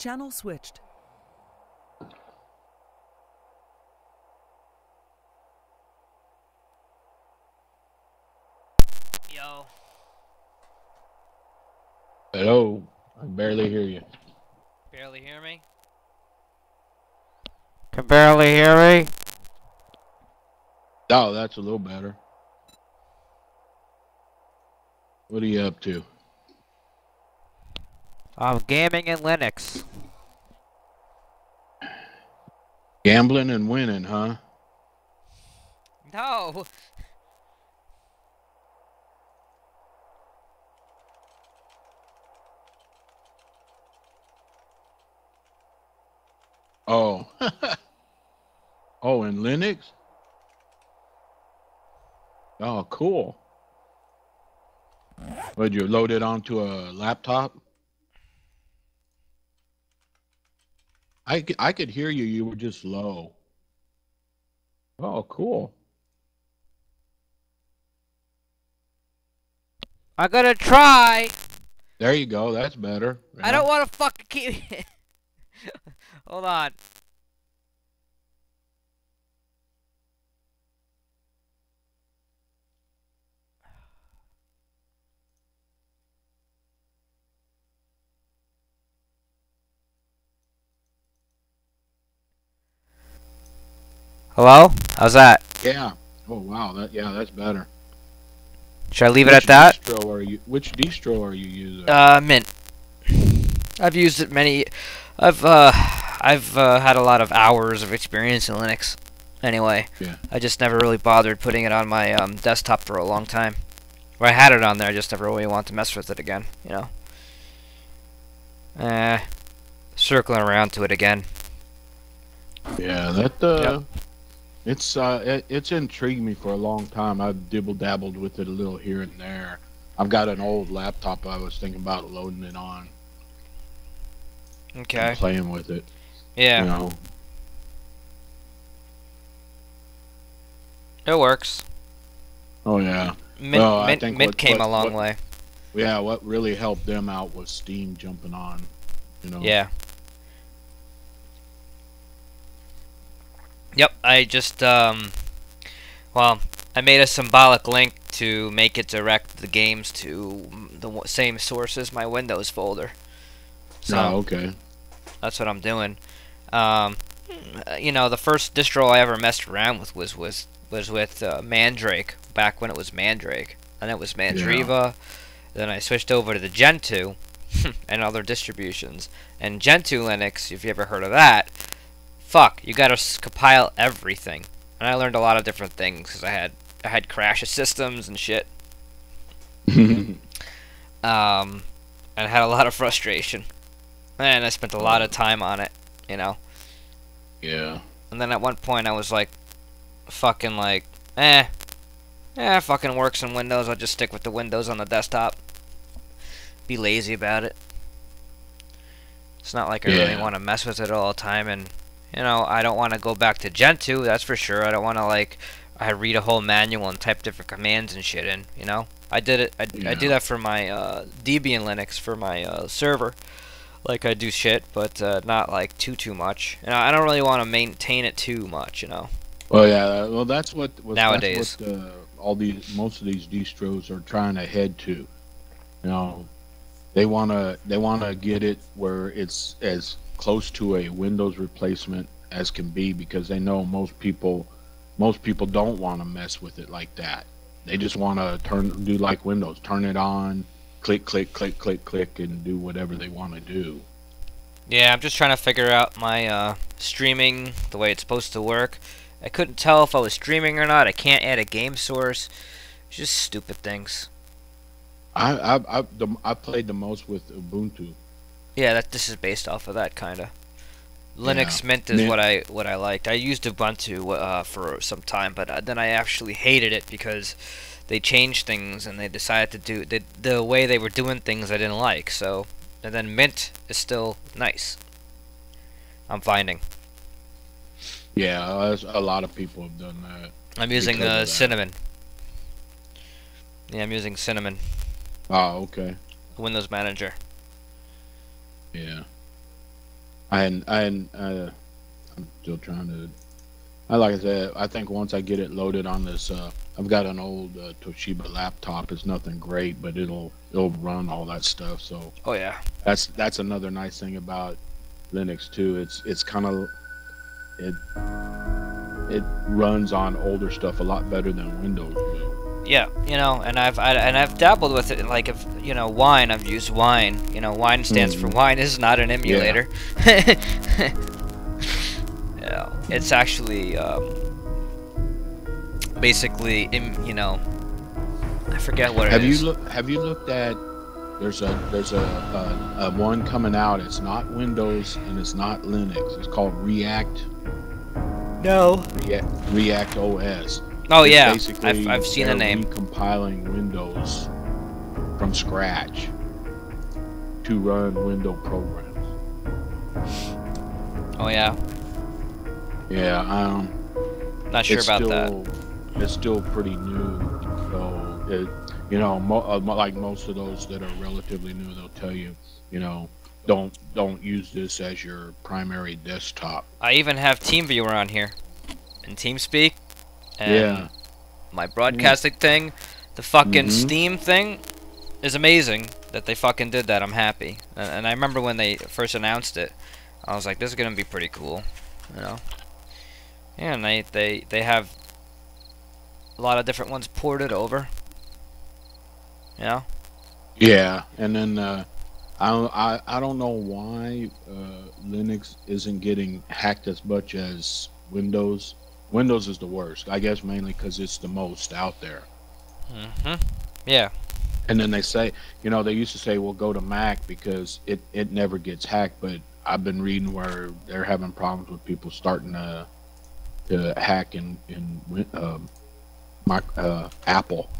Channel switched. Yo. Hello. I barely hear you. Barely hear me? Can barely hear me? Oh, that's a little better. What are you up to? I'm gaming in Linux. Gambling and winning, huh? No. Oh. Oh, in Linux? Oh, cool. Would you load it onto a laptop? I could hear you. You were just low. Oh, cool. I'm gonna try. There you go. That's better. I Yeah. don't want to fucking keep. Hold on. Hello? How's that? Yeah. Oh, wow. That's better. Should I leave it at that? Which distro are you using? Mint. I've used it many. I've had a lot of hours of experience in Linux. Anyway, Yeah. I just never really bothered putting it on my desktop for a long time. Or I had it on there, I just never really wanted to mess with it again, you know. Circling around to it again. Yeah, that Yep. it's intrigued me for a long time. I've dibble dabbled with it a little here and there. I've got an old laptop I was thinking about loading it on Okay. and playing with it. Yeah. You know. It works. Oh yeah. Mint came a long way. Yeah, what really helped them out was Steam jumping on, you know. Yeah. Yep, I just, well, I made a symbolic link to make it direct the games to the same source as my Windows folder. So, Oh, okay. that's what I'm doing. You know, the first distro I ever messed around with was with Mandrake, back when it was Mandrake. And it was Mandriva. Yeah. Then I switched over to the Gen 2 and other distributions. And Gen 2 Linux, if you ever heard of that, fuck, you gotta compile everything. And I learned a lot of different things because I had crash systems and shit. And I had a lot of frustration. And I spent a lot of time on it, you know. Yeah. And then at one point I was like, fucking like, fucking works in Windows. I'll just stick with the Windows on the desktop. Be lazy about it. It's not like I really want to mess with it all the time, and you know, I don't want to go back to Gen 2, that's for sure. I don't want to, like, I read a whole manual and type different commands and shit in, you know? I did it, I do that for my Debian Linux, for my server. Like, I do shit, but not, like, too much. And I don't really want to maintain it too much, you know? Well, yeah, well, that's what Nowadays. That's what most of these distros are trying to head to. You know, they wanna get it where it's as close to a Windows replacement as can be, because they know most people don't want to mess with it like that. They just want to do like Windows, turn it on, click, and do whatever they want to do. Yeah, I'm just trying to figure out my streaming, the way it's supposed to work. I couldn't tell if I was streaming or not. I can't add a game source. It's just stupid things. I played the most with Ubuntu. Yeah, this is based off of that kind of. Linux Mint is what I liked. I used Ubuntu for some time, but then I actually hated it because they changed things and they decided to do the way they were doing things I didn't like. So, and then Mint is still nice. I'm finding. Yeah, a lot of people have done that. I'm using Cinnamon. Yeah, I'm using Cinnamon. Oh, okay. Windows Manager. Yeah. I'm still trying to. Like I said, I think once I get it loaded on this, I've got an old Toshiba laptop. It's nothing great, but it'll run all that stuff. So Oh yeah. that's another nice thing about Linux too. It's kind of it it runs on older stuff a lot better than Windows will. Yeah, you know, and I've dabbled with it. Like if you know Wine, I've used Wine. You know, Wine stands for Wine. This is not an emulator. Yeah. You know, it's actually basically, you know, I forget what it is. Have you looked at? There's a one coming out. It's not Windows and it's not Linux. It's called React. No. React OS. Oh It's yeah, basically I've seen the name. Compiling Windows from scratch to run Windows programs. Oh yeah. Yeah, Not sure about that. It's still pretty new, so you know, like most of those that are relatively new, they'll tell you, you know, don't use this as your primary desktop. I even have TeamViewer on here, and TeamSpeak, and Yeah. my broadcasting thing, the fucking Steam thing, is amazing that they fucking did that. I'm happy, and I remember when they first announced it, I was like, this is gonna be pretty cool, you know. Yeah, and they have a lot of different ones ported over. You know? Yeah, and then I don't know why Linux isn't getting hacked as much as Windows. Windows is the worst, I guess, mainly because it's the most out there. Yeah. And then they say, you know, they used to say, well, go to Mac because it never gets hacked. But I've been reading where they're having problems with people starting to hack in Apple.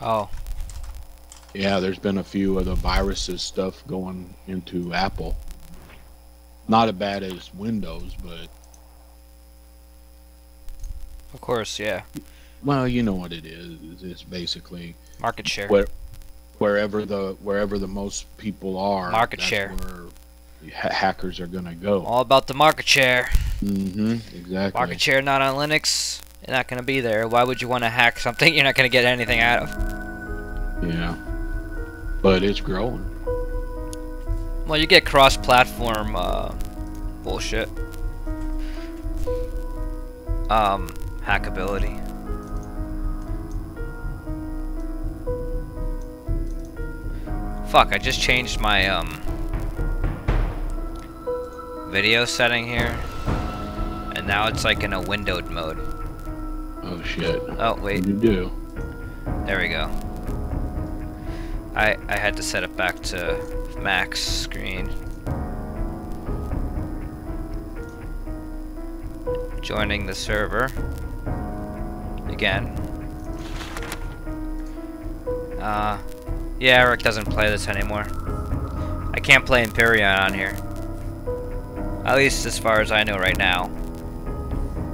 Oh. Yeah, there's been a few of the viruses stuff going into Apple. Not as bad as Windows, but Of course, yeah. well, you know what it is. It's basically Market share. wherever the most people are. Market that's share. where hackers are gonna go. All about the market share. Exactly. Market share not on Linux. You're not gonna be there. Why would you want to hack something you're not gonna get anything out of? Yeah. But it's growing. Well, you get cross-platform bullshit. Hackability. Fuck, I just changed my video setting here, and now it's like in a windowed mode. Oh shit. Oh wait. What do you do? There we go. I had to set it back to max screen. Joining the server again. Yeah, Eric doesn't play this anymore. I can't play Empyrean on here. At least as far as I know right now.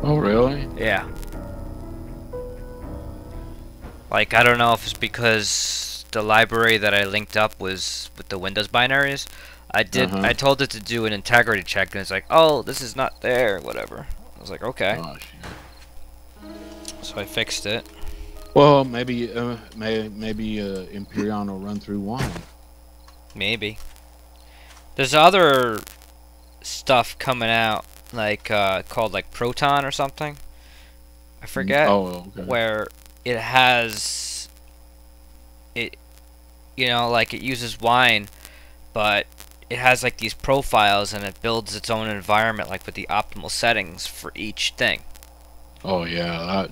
Oh really? Yeah. Like, I don't know if it's because the library that I linked up was with the Windows binaries. I told it to do an integrity check, and it's like, oh, this is not there, whatever. I was like, okay. Oh, shit. So I fixed it. Well, maybe Empyrean will run through Wine. Maybe. There's other stuff coming out, like called like Proton or something. I forget. Oh, okay. Where it has it, you know, like it uses Wine, but it has like these profiles and it builds its own environment, like with the optimal settings for each thing. Oh yeah,